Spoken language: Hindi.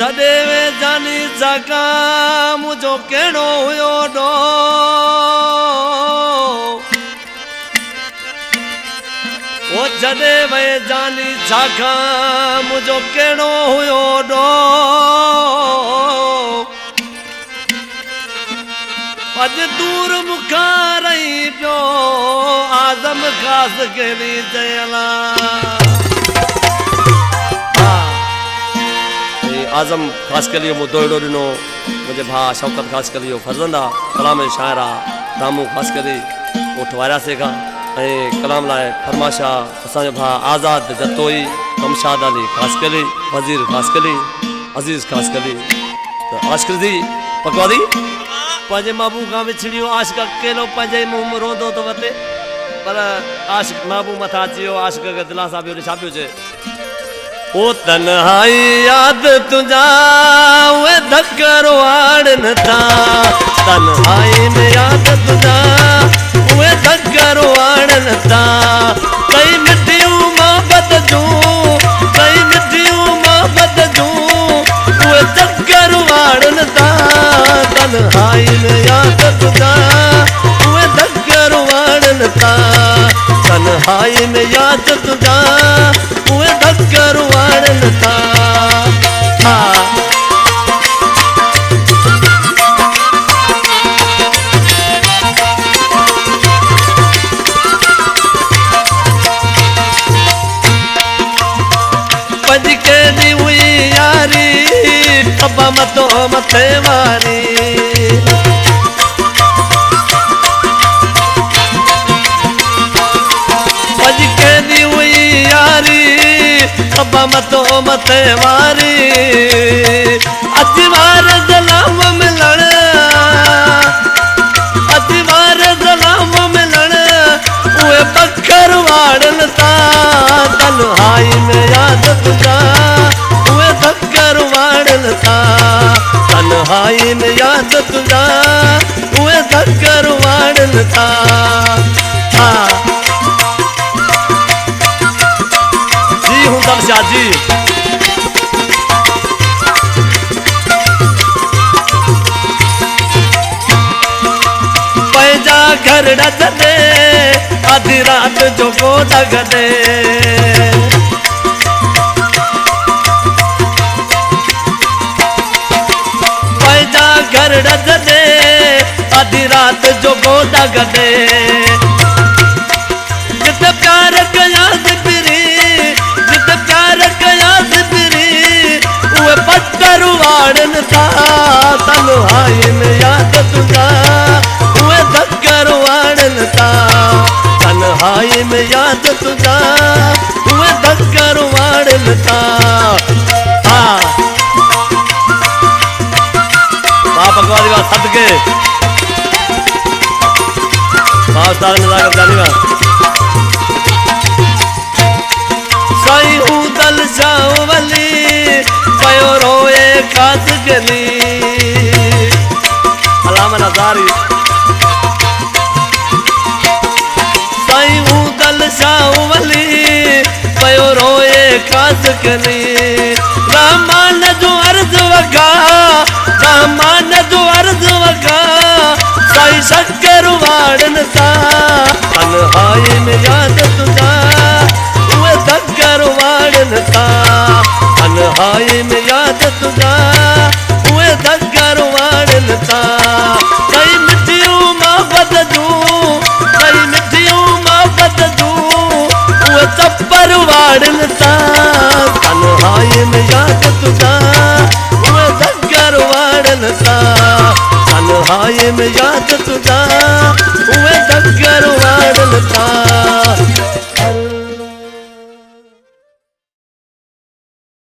छॾे वे जानी जॻा मुंहिंजो कहिड़ो हुयो ॾो ओ छॾे वे जानी जॻा मुंहिंजो कहिड़ो हुयो ॾो अॼु दूर मूंखां रही पियो आज़म ख़ासि कहिड़ी चयला आज़म ख़ासि कलियो मूं दोड़ो ॾिनो मुंहिंजे भाउ शौकत ख़ासि कलियो फर्ज़ंद आहे कलाम शाइर आहे दामू ख़ासि करे उठ वारियासीं खां ऐं कलाम लाइ फरमाश आहे असांजो भाउ आज़ाद जतोई कमशाद अली ख़ासि कली वज़ीर ख़ासि कली अज़ीज़ ख़ासि कली त आशिक़ जी पकवादी पंहिंजे महबूब खां विछड़ियो आशिक़ अकेलो पंहिंजे मुंहुं में रोंदो थो वठे पर आशिक़ महबूब मथां अची वियो आशिक़ खे दिलासा पियो छा पियो चए ओ तन्हाई याद तुझा उहे धकर वाड़न था तन्हाई में याद तुझा उहे धकर वाड़न था कई मिठियूं मोहब्बत जूं कई मिठियूं मोहब्बत जूं उहे धकर वाड़न था तन्हाई में याद तुझा उहे धकर वाड़न था तन्हाई में याद तुझा उहे धकर वाड़न था पंज केॾी हुई यारी खबा मथो मथे वारी पंज केॾी हुई यारी खबा मथो मथे वारी अॼु वार ज़लाम मिलण अॼु वार ज़लाम मिलण उहे पखर वाड़न था तन्हाई में याद तुझा उहे धकर वाड़न था तन्हाई में याद तुझा उहे धकर वाड़न था जी हूं दर्शा जी पैजा घर डे आधी रात जो गोद गदे पैजा घर डे आधी रात जो गोद गदे जिते प्यार कयास पिरी जिते प्यार कयास पिरी उहे पत्थर वाड़न था तन्हाई में याद तुझा उहे धकर वाड़न था तन्हाई में याद तुझा उहे धकर वाड़न था भगवान का सदके साईं उदल शावली पयो रोए ख़ासि कली अलामा नज़ारी साईं उदल शावली पयो रोए ख़ासि कली रहमान जो अर्ज़ वगा रहमान जो अर्ज़ वगा साईं शक्कर वाड़न था तन्हाई में याद तुझा उहे धकर वाड़न था तन्हाई में याद तुझा उहे धकर वाड़न था कई मिठियूं मोहब्बत जूं कई मिठियूं मोहब्बत जूं उहे चपर वाड़न था तन्हाई में याद तुझा उहे धकर वाड़न था तन्हाई में याद तुझा